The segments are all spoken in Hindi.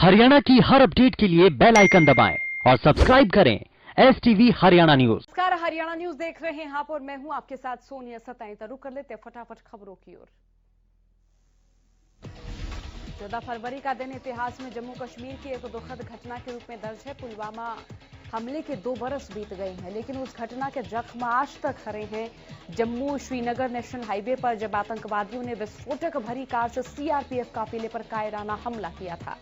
हरियाणा की हर अपडेट के लिए बेल आइकन दबाएं और सब्सक्राइब करें STV हरियाणा न्यूज। नमस्कार, हरियाणा न्यूज देख रहे हैं आप और मैं हूं आपके साथ सोनिया सताई। रुक कर लेते फटाफट खबरों की ओर। 14 फरवरी का दिन इतिहास में जम्मू कश्मीर की एक दुखद घटना के रूप में दर्ज है। पुलवामा हमले के 2 बरस बीत गए हैं, लेकिन उस घटना के जख्म आज तक हरे हैं। जम्मू श्रीनगर नेशनल हाईवे पर जब आतंकवादियों ने विस्फोटक भरी कार से CRPF काफिले पर कायराना हमला किया था।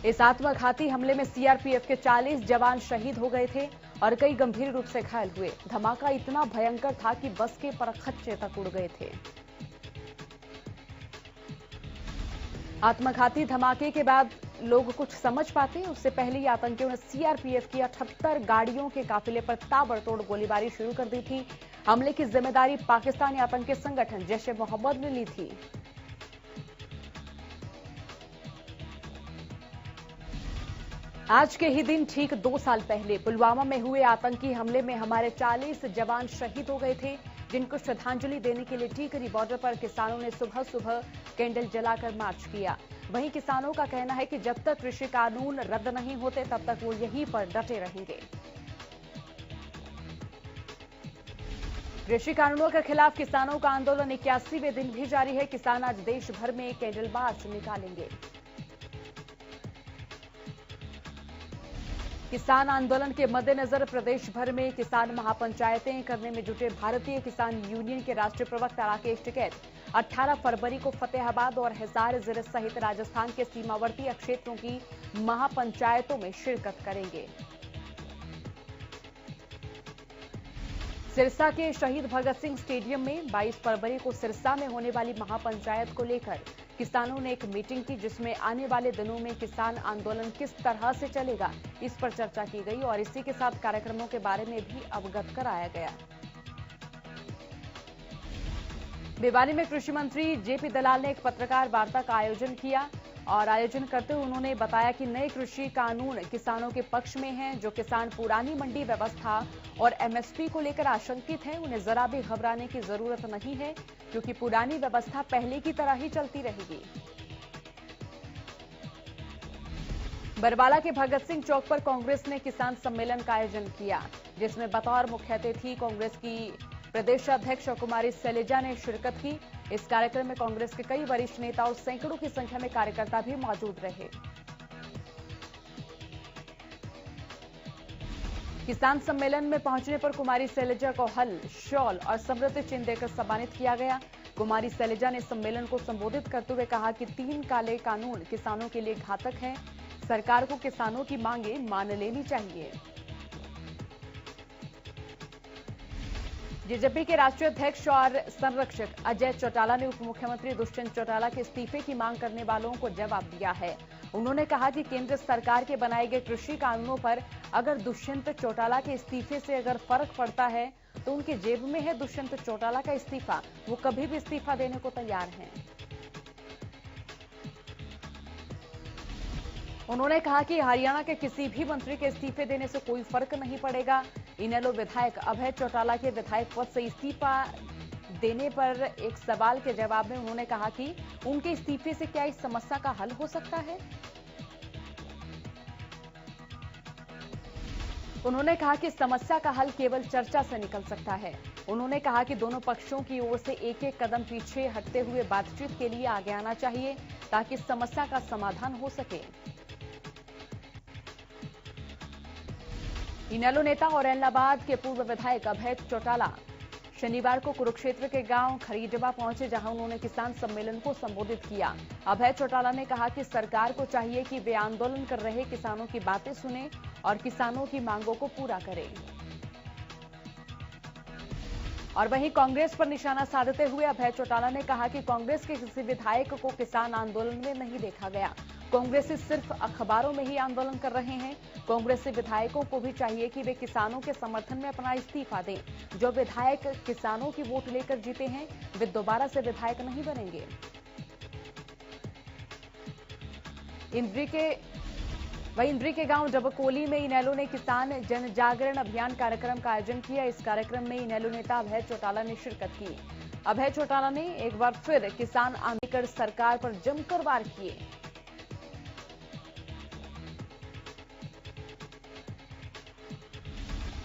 इस आत्मघाती हमले में CRPF के 40 जवान शहीद हो गए थे और कई गंभीर रूप से घायल हुए। धमाका इतना भयंकर था कि बस के परखच्चे तक उड़ गए थे। आत्मघाती धमाके के बाद लोग कुछ समझ पाते, उससे पहले ही आतंकियों ने CRPF की 78 गाड़ियों के काफिले पर ताबड़तोड़ गोलीबारी शुरू कर दी थी। हमले की जिम्मेदारी पाकिस्तानी आतंकी संगठन जैश-ए-मोहम्मद ने ली थी। आज के ही दिन ठीक 2 साल पहले पुलवामा में हुए आतंकी हमले में हमारे 40 जवान शहीद हो गए थे, जिनको श्रद्धांजलि देने के लिए टीकरी बॉर्डर पर किसानों ने सुबह सुबह कैंडल जलाकर मार्च किया। वहीं किसानों का कहना है कि जब तक कृषि कानून रद्द नहीं होते तब तक वो यहीं पर डटे रहेंगे। कृषि कानूनों के खिलाफ किसानों का आंदोलन 81वें दिन भी जारी है। किसान आज देश भर में कैंडल मार्च निकालेंगे। किसान आंदोलन के मद्देनजर प्रदेश भर में किसान महापंचायतें करने में जुटे भारतीय किसान यूनियन के राष्ट्रीय प्रवक्ता राकेश टिकैत 18 फरवरी को फतेहाबाद और हिसार जिले सहित राजस्थान के सीमावर्ती क्षेत्रों की महापंचायतों में शिरकत करेंगे। सिरसा के शहीद भगत सिंह स्टेडियम में 22 फरवरी को सिरसा में होने वाली महापंचायत को लेकर किसानों ने एक मीटिंग की, जिसमें आने वाले दिनों में किसान आंदोलन किस तरह से चलेगा इस पर चर्चा की गई और इसी के साथ कार्यक्रमों के बारे में भी अवगत कराया गया। भिवानी में कृषि मंत्री JP दलाल ने एक पत्रकार वार्ता का आयोजन किया और आयोजन करते हुए उन्होंने बताया कि नए कृषि कानून किसानों के पक्ष में हैं। जो किसान पुरानी मंडी व्यवस्था और MSP को लेकर आशंकित हैं, उन्हें जरा भी घबराने की जरूरत नहीं है, क्योंकि पुरानी व्यवस्था पहले की तरह ही चलती रहेगी। बरवाला के भगत सिंह चौक पर कांग्रेस ने किसान सम्मेलन का आयोजन किया, जिसमें बतौर मुख्य अतिथि कांग्रेस की प्रदेश अध्यक्ष कुमारी शैलजा ने शिरकत की। इस कार्यक्रम में कांग्रेस के कई वरिष्ठ नेता और सैकड़ों की संख्या में कार्यकर्ता भी मौजूद रहे। किसान सम्मेलन में पहुंचने पर कुमारी शैलजा को हल, शॉल और समृद्धि चिन्ह देकर सम्मानित किया गया। कुमारी शैलजा ने सम्मेलन को संबोधित करते हुए कहा कि 3 काले कानून किसानों के लिए घातक हैं। सरकार को किसानों की मांगे मान लेनी चाहिए। जेजेपी के राष्ट्रीय अध्यक्ष और संरक्षक अजय चौटाला ने उप मुख्यमंत्री दुष्यंत चौटाला के इस्तीफे की मांग करने वालों को जवाब दिया है। उन्होंने कहा कि केंद्र सरकार के बनाए गए कृषि कानूनों पर अगर दुष्यंत चौटाला के इस्तीफे से अगर फर्क पड़ता है तो उनके जेब में है दुष्यंत चौटाला का इस्तीफा। वो कभी भी इस्तीफा देने को तैयार हैं। उन्होंने कहा कि हरियाणा के किसी भी मंत्री के इस्तीफे देने से कोई फर्क नहीं पड़ेगा। इनेलो विधायक अभय चौटाला के विधायक पद से इस्तीफा देने पर एक सवाल के जवाब में उन्होंने कहा कि उनके इस्तीफे से क्या इस समस्या का हल हो सकता है। उन्होंने कहा कि समस्या का हल केवल चर्चा से निकल सकता है। उन्होंने कहा कि दोनों पक्षों की ओर से एक-एक कदम पीछे हटते हुए बातचीत के लिए आगे आना चाहिए, ताकि समस्या का समाधान हो सके। इनेलो नेता और एलनाबाद के पूर्व विधायक अभय चौटाला शनिवार को कुरुक्षेत्र के गांव खरीडवा पहुंचे, जहां उन्होंने किसान सम्मेलन को संबोधित किया। अभय चौटाला ने कहा कि सरकार को चाहिए कि वे आंदोलन कर रहे किसानों की बातें सुने और किसानों की मांगों को पूरा करें। और वहीं कांग्रेस पर निशाना साधते हुए अभय चौटाला ने कहा कि कांग्रेस के किसी विधायक को किसान आंदोलन में नहीं देखा गया। कांग्रेसी सिर्फ अखबारों में ही आंदोलन कर रहे हैं। कांग्रेसी विधायकों को भी चाहिए कि वे किसानों के समर्थन में अपना इस्तीफा दें। जो विधायक किसानों की वोट लेकर जीते हैं, वे दोबारा से विधायक नहीं बनेंगे। इंद्री के गांव डबकोली में इनेलो ने किसान जन जागरण अभियान कार्यक्रम का आयोजन किया। इस कार्यक्रम में इनेलो नेता अभय चौटाला ने शिरकत की। अभय चौटाला ने एक बार फिर किसान आंदोलन कर सरकार पर जमकर वार किए।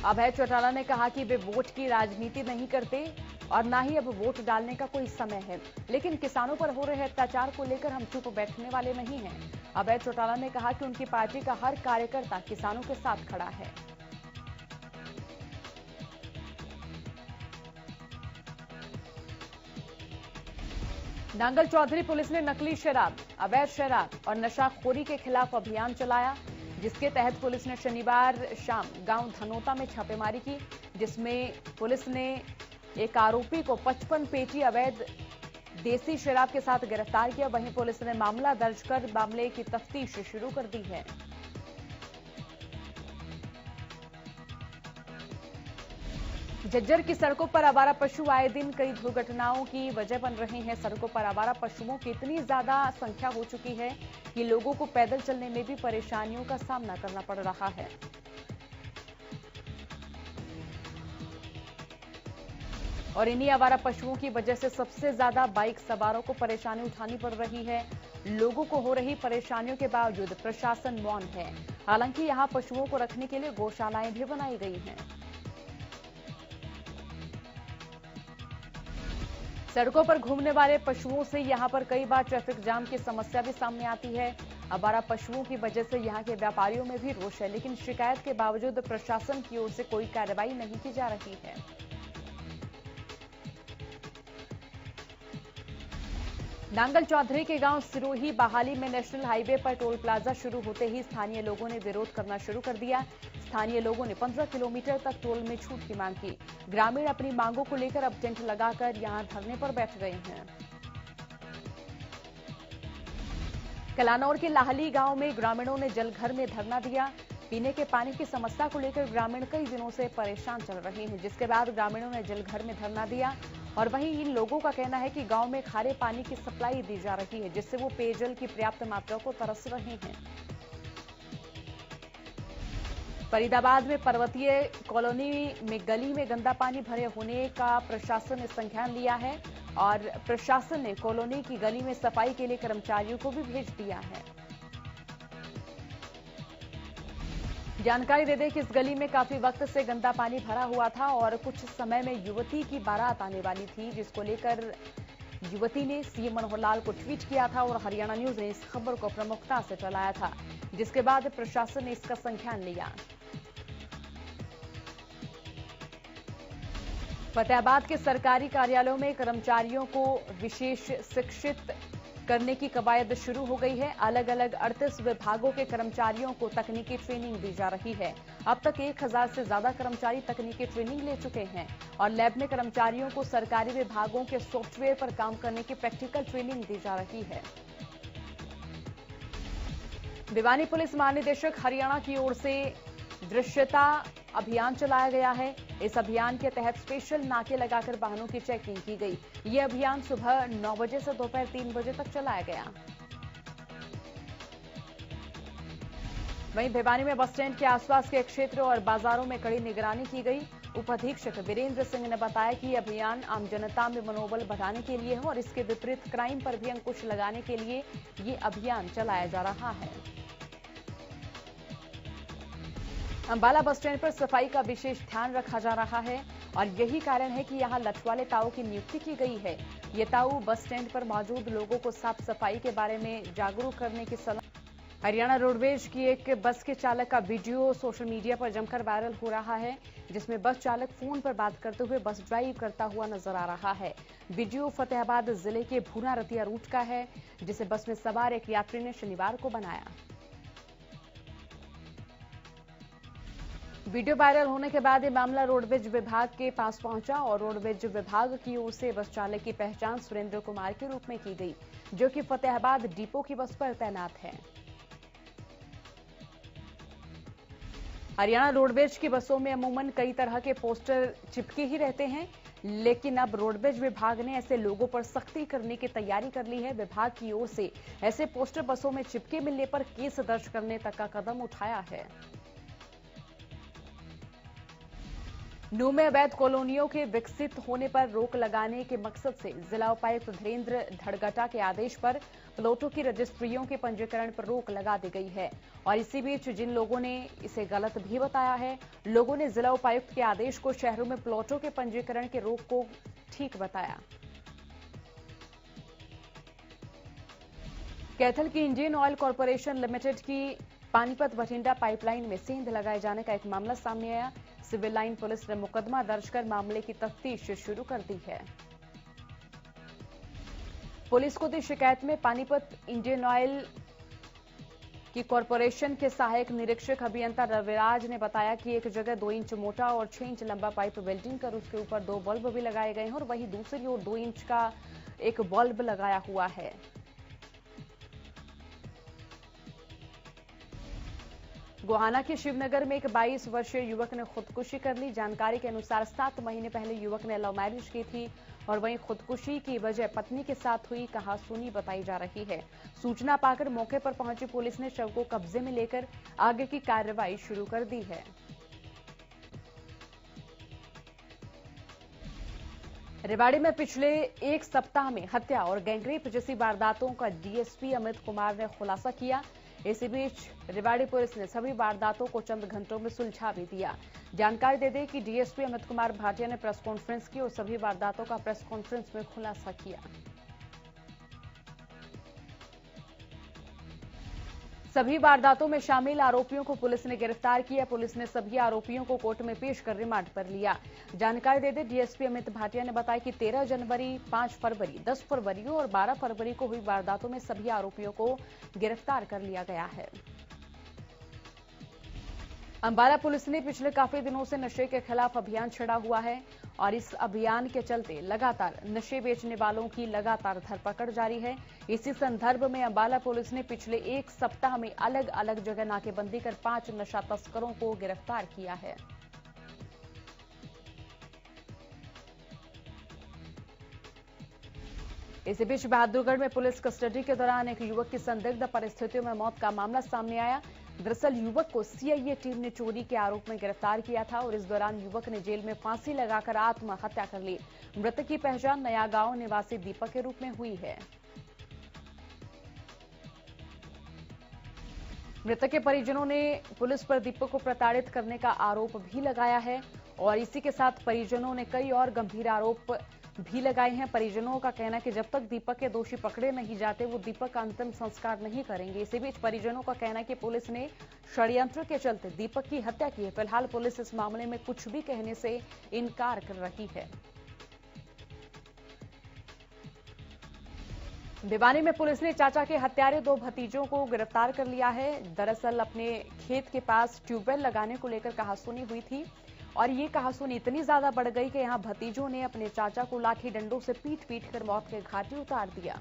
अभय चौटाला ने कहा कि वे वोट की राजनीति नहीं करते और ना ही अब वोट डालने का कोई समय है, लेकिन किसानों पर हो रहे अत्याचार को लेकर हम चुप बैठने वाले नहीं हैं। अभय चौटाला ने कहा कि उनकी पार्टी का हर कार्यकर्ता किसानों के साथ खड़ा है। नांगल चौधरी पुलिस ने नकली शराब, अवैध शराब और नशाखोरी के खिलाफ अभियान चलाया, जिसके तहत पुलिस ने शनिवार शाम गांव धनोता में छापेमारी की, जिसमें पुलिस ने एक आरोपी को 55 पेटी अवैध देसी शराब के साथ गिरफ्तार किया। वहीं पुलिस ने मामला दर्ज कर मामले की तफ्तीश शुरू कर दी है। झज्जर की सड़कों पर आवारा पशु आए दिन कई दुर्घटनाओं की वजह बन रहे हैं। सड़कों पर आवारा पशुओं की इतनी ज्यादा संख्या हो चुकी है कि लोगों को पैदल चलने में भी परेशानियों का सामना करना पड़ रहा है। और इन्हीं आवारा पशुओं की वजह से सबसे ज्यादा बाइक सवारों को परेशानी उठानी पड़ रही है। लोगों को हो रही परेशानियों के बावजूद प्रशासन मौन है। हालांकि यहां पशुओं को रखने के लिए गौशालाएं भी बनाई गई हैं। सड़कों पर घूमने वाले पशुओं से यहां पर कई बार ट्रैफिक जाम की समस्या भी सामने आती है। आवारा पशुओं की वजह से यहां के व्यापारियों में भी रोष है, लेकिन शिकायत के बावजूद प्रशासन की ओर से कोई कार्रवाई नहीं की जा रही है। नांगल चौधरी के गांव सिरोही बहाली में नेशनल हाईवे पर टोल प्लाजा शुरू होते ही स्थानीय लोगों ने विरोध करना शुरू कर दिया। स्थानीय लोगों ने 15 किलोमीटर तक टोल में छूट की मांग की। ग्रामीण अपनी मांगों को लेकर अब टेंट लगाकर यहां धरने पर बैठ गए हैं। कलानौर के लाहली गांव में ग्रामीणों ने जलघर में धरना दिया। पीने के पानी की समस्या को लेकर ग्रामीण कई दिनों से परेशान चल रहे हैं, जिसके बाद ग्रामीणों ने जलघर में धरना दिया। और वहीं इन लोगों का कहना है कि गांव में खारे पानी की सप्लाई दी जा रही है, जिससे वो पेयजल की पर्याप्त मात्रा को तरस रहे हैं। फरीदाबाद में पर्वतीय कॉलोनी में गली में गंदा पानी भरे होने का प्रशासन ने संज्ञान लिया है और प्रशासन ने कॉलोनी की गली में सफाई के लिए कर्मचारियों को भी भेज दिया है। जानकारी दे दें कि इस गली में काफी वक्त से गंदा पानी भरा हुआ था और कुछ समय में युवती की बारात आने वाली थी, जिसको लेकर युवती ने सीएम मनोहर लाल को ट्वीट किया था और हरियाणा न्यूज ने इस खबर को प्रमुखता से फैलाया था, जिसके बाद प्रशासन ने इसका संज्ञान लिया। फतेहाबाद के सरकारी कार्यालयों में कर्मचारियों को विशेष शिक्षित करने की कवायद शुरू हो गई है। अलग अलग 38 विभागों के कर्मचारियों को तकनीकी ट्रेनिंग दी जा रही है। अब तक 1000 से ज्यादा कर्मचारी तकनीकी ट्रेनिंग ले चुके हैं और लैब में कर्मचारियों को सरकारी विभागों के सॉफ्टवेयर पर काम करने की प्रैक्टिकल ट्रेनिंग दी जा रही है। भिवानी पुलिस महानिदेशक हरियाणा की ओर से दृश्यता अभियान चलाया गया है। इस अभियान के तहत स्पेशल नाके लगाकर वाहनों की चेकिंग की गई। यह अभियान सुबह 9 बजे से दोपहर 3 बजे तक चलाया गया। वहीं भिवानी में बस स्टैंड के आसपास के क्षेत्र और बाजारों में कड़ी निगरानी की गई। उप अधीक्षक वीरेंद्र सिंह ने बताया कि यह अभियान आम जनता में मनोबल बढ़ाने के लिए है और इसके विपरीत क्राइम पर भी अंकुश लगाने के लिए ये अभियान चलाया जा रहा है। अंबाला बस स्टैंड पर सफाई का विशेष ध्यान रखा जा रहा है और यही कारण है कि यहां लठवाले ताऊ की नियुक्ति की गई है। ये ताऊ बस स्टैंड पर मौजूद लोगों को साफ सफाई के बारे में जागरूक करने की सलाह। हरियाणा रोडवेज की एक बस के चालक का वीडियो सोशल मीडिया पर जमकर वायरल हो रहा है, जिसमें बस चालक फोन पर बात करते हुए बस ड्राइव करता हुआ नजर आ रहा है। वीडियो फतेहाबाद जिले के भूना रतिया रूट का है, जिसे बस में सवार एक यात्री ने शनिवार को बनाया। वीडियो वायरल होने के बाद ये मामला रोडवेज विभाग के पास पहुंचा और रोडवेज विभाग की ओर से बस चालक की पहचान सुरेंद्र कुमार के रूप में की गई, जो कि फतेहाबाद डिपो की बस पर तैनात है। हरियाणा रोडवेज की बसों में अमूमन कई तरह के पोस्टर चिपके ही रहते हैं, लेकिन अब रोडवेज विभाग ने ऐसे लोगों पर सख्ती करने की तैयारी कर ली है। विभाग की ओर से ऐसे पोस्टर बसों में चिपके मिलने पर केस दर्ज करने तक का कदम उठाया है। नूह में अवैध कॉलोनियों के विकसित होने पर रोक लगाने के मकसद से जिला उपायुक्त धीरेन्द्र धड़गटा के आदेश पर प्लॉटों की रजिस्ट्रियों के पंजीकरण पर रोक लगा दी गई है। और इसी बीच जिन लोगों ने इसे गलत भी बताया है, लोगों ने जिला उपायुक्त के आदेश को शहरों में प्लॉटों के पंजीकरण के रोक को ठीक बताया। कैथल की इंडियन ऑयल कॉरपोरेशन लिमिटेड की पानीपत बठिंडा पाइपलाइन में सेंध लगाए जाने का एक मामला सामने आया। सिविल लाइन पुलिस ने मुकदमा दर्ज कर मामले की तफ्तीश शुरू कर दी है। पुलिस को दी शिकायत में पानीपत इंडियन ऑयल की कॉरपोरेशन के सहायक निरीक्षक अभियंता रविराज ने बताया कि एक जगह 2 इंच मोटा और 6 इंच लंबा पाइप वेल्डिंग कर उसके ऊपर 2 बल्ब भी लगाए गए हैं और वहीं दूसरी ओर 2 इंच का एक बल्ब लगाया हुआ है। गोहाना के शिवनगर में एक 22 वर्षीय युवक ने खुदकुशी कर ली। जानकारी के अनुसार 7 महीने पहले युवक ने लव मैरिज की थी और वहीं खुदकुशी की वजह पत्नी के साथ हुई कहासुनी बताई जा रही है। सूचना पाकर मौके पर पहुंची पुलिस ने शव को कब्जे में लेकर आगे की कार्रवाई शुरू कर दी है। रेवाड़ी में पिछले एक सप्ताह में हत्या और गैंगरेप जैसी वारदातों का डीएसपी अमित कुमार ने खुलासा किया। इसी बीच रेवाड़ी पुलिस ने सभी वारदातों को चंद घंटों में सुलझा भी दिया। जानकारी दे दें कि डीएसपी अमित कुमार भाटिया ने प्रेस कॉन्फ्रेंस की और सभी वारदातों का प्रेस कॉन्फ्रेंस में खुलासा किया। सभी वारदातों में शामिल आरोपियों को पुलिस ने गिरफ्तार किया। पुलिस ने सभी आरोपियों को कोर्ट में पेश कर रिमांड पर लिया। जानकारी दे दें डीएसपी अमित भाटिया ने बताया कि 13 जनवरी, 5 फरवरी, 10 फरवरी और 12 फरवरी को हुई वारदातों में सभी आरोपियों को गिरफ्तार कर लिया गया है। अंबाला पुलिस ने पिछले काफी दिनों से नशे के खिलाफ अभियान छेड़ा हुआ है और इस अभियान के चलते लगातार नशे बेचने वालों की लगातार धरपकड़ जारी है। इसी संदर्भ में अंबाला पुलिस ने पिछले एक सप्ताह में अलग अलग जगह नाकेबंदी कर 5 नशा तस्करों को गिरफ्तार किया है। इसी बीच बहादुरगढ़ में पुलिस कस्टडी के दौरान एक युवक की संदिग्ध परिस्थितियों में मौत का मामला सामने आया। दरअसल युवक को सीआईए टीम ने चोरी के आरोप में गिरफ्तार किया था और इस दौरान युवक ने जेल में फांसी लगाकर आत्महत्या कर ली। मृतक की पहचान नया गांव निवासी दीपक के रूप में हुई है। मृतक के परिजनों ने पुलिस पर दीपक को प्रताड़ित करने का आरोप भी लगाया है और इसी के साथ परिजनों ने कई और गंभीर आरोप भी लगाए हैं। परिजनों का कहना है कि जब तक दीपक के दोषी पकड़े नहीं जाते वो दीपक का अंतिम संस्कार नहीं करेंगे। इसी बीच परिजनों का कहना है कि पुलिस ने षड्यंत्र के चलते दीपक की हत्या की है। फिलहाल पुलिस इस मामले में कुछ भी कहने से इनकार कर रही है। भिवानी में पुलिस ने चाचा के हत्यारे 2 भतीजों को गिरफ्तार कर लिया है। दरअसल अपने खेत के पास ट्यूबवेल लगाने को लेकर कहासुनी हुई थी और ये कहासुनी इतनी ज्यादा बढ़ गई कि यहां भतीजों ने अपने चाचा को लाठी डंडों से पीट कर मौत के घाटी उतार दिया।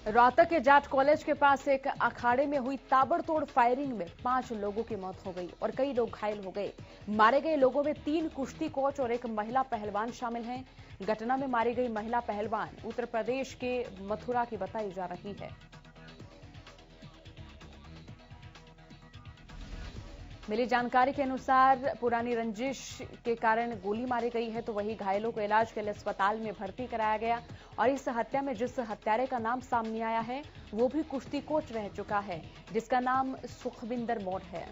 रोहतक के जाट कॉलेज के पास एक अखाड़े में हुई ताबड़तोड़ फायरिंग में 5 लोगों की मौत हो गई और कई लोग घायल हो गए। मारे गए लोगों में 3 कुश्ती कोच और एक महिला पहलवान शामिल हैं। घटना में मारी गई महिला पहलवान उत्तर प्रदेश के मथुरा की बताई जा रही है। मिली जानकारी के अनुसार पुरानी रंजिश के कारण गोली मारी गई है, तो वहीं घायलों को इलाज के लिए अस्पताल में भर्ती कराया गया और इस हत्या में जिस हत्यारे का नाम सामने आया है वो भी कुश्ती कोच रह चुका है, जिसका नाम सुखविंदर मोर है।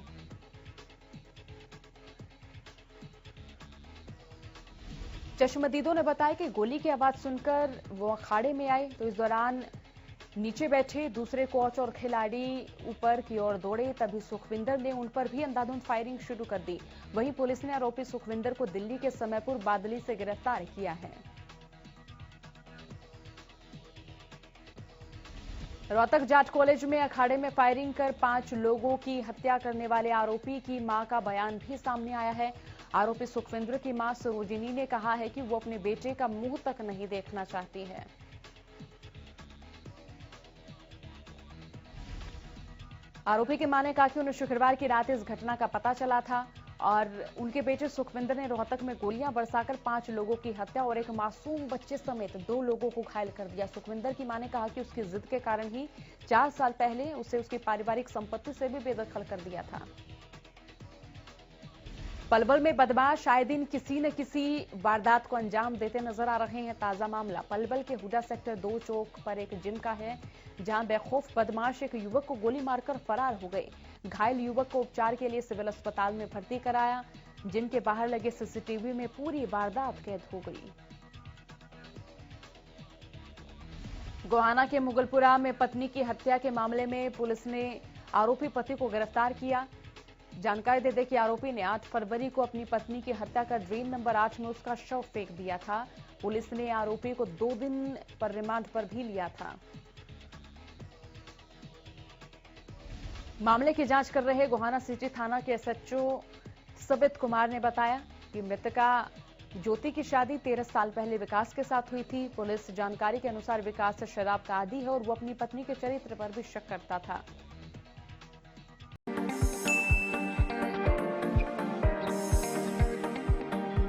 चश्मदीदों ने बताया कि गोली की आवाज सुनकर वो अखाड़े में आए तो इस दौरान नीचे बैठे दूसरे कोच और खिलाड़ी ऊपर की ओर दौड़े। तभी सुखविंदर ने उन पर भी अंधाधुंध फायरिंग शुरू कर दी। वहीं पुलिस ने आरोपी सुखविंदर को दिल्ली के समयपुर बादली से गिरफ्तार किया है। रोहतक जाट कॉलेज में अखाड़े में फायरिंग कर 5 लोगों की हत्या करने वाले आरोपी की मां का बयान भी सामने आया है। आरोपी सुखविंदर की मां सरोजिनी ने कहा है कि वो अपने बेटे का मुंह तक नहीं देखना चाहती है। आरोपी की मां ने कहा कि उन्हें शुक्रवार की रात इस घटना का पता चला था और उनके बेटे सुखविंदर ने रोहतक में गोलियां बरसाकर 5 लोगों की हत्या और एक मासूम बच्चे समेत 2 लोगों को घायल कर दिया। सुखविंदर की मां ने कहा कि उसकी जिद के कारण ही 4 साल पहले उसे उसकी पारिवारिक संपत्ति से भी बेदखल कर दिया था। पलवल में बदमाश आए दिन किसी न किसी वारदात को अंजाम देते नजर आ रहे हैं। ताजा मामला पलवल के हुडा सेक्टर 2 चौक पर एक जिम का है, जहां बेखौफ बदमाश एक युवक को गोली मारकर फरार हो गए। घायल युवक को उपचार के लिए सिविल अस्पताल में भर्ती कराया। जिम के बाहर लगे सीसीटीवी में पूरी वारदात कैद हो गई। गोहाना के मुगलपुरा में पत्नी की हत्या के मामले में पुलिस ने आरोपी पति को गिरफ्तार किया। जानकारी दे दें कि आरोपी ने 8 फरवरी को अपनी पत्नी की हत्या कर ड्रेन नंबर 8 में उसका शव फेंक दिया था। पुलिस ने आरोपी को 2 दिन पर रिमांड पर भी लिया था। मामले की जांच कर रहे गोहाना सिटी थाना के एसएचओ सबित कुमार ने बताया कि मृतका ज्योति की शादी 13 साल पहले विकास के साथ हुई थी। पुलिस जानकारी के अनुसार विकास शराब का आदी है और वो अपनी पत्नी के चरित्र पर भी शक करता था।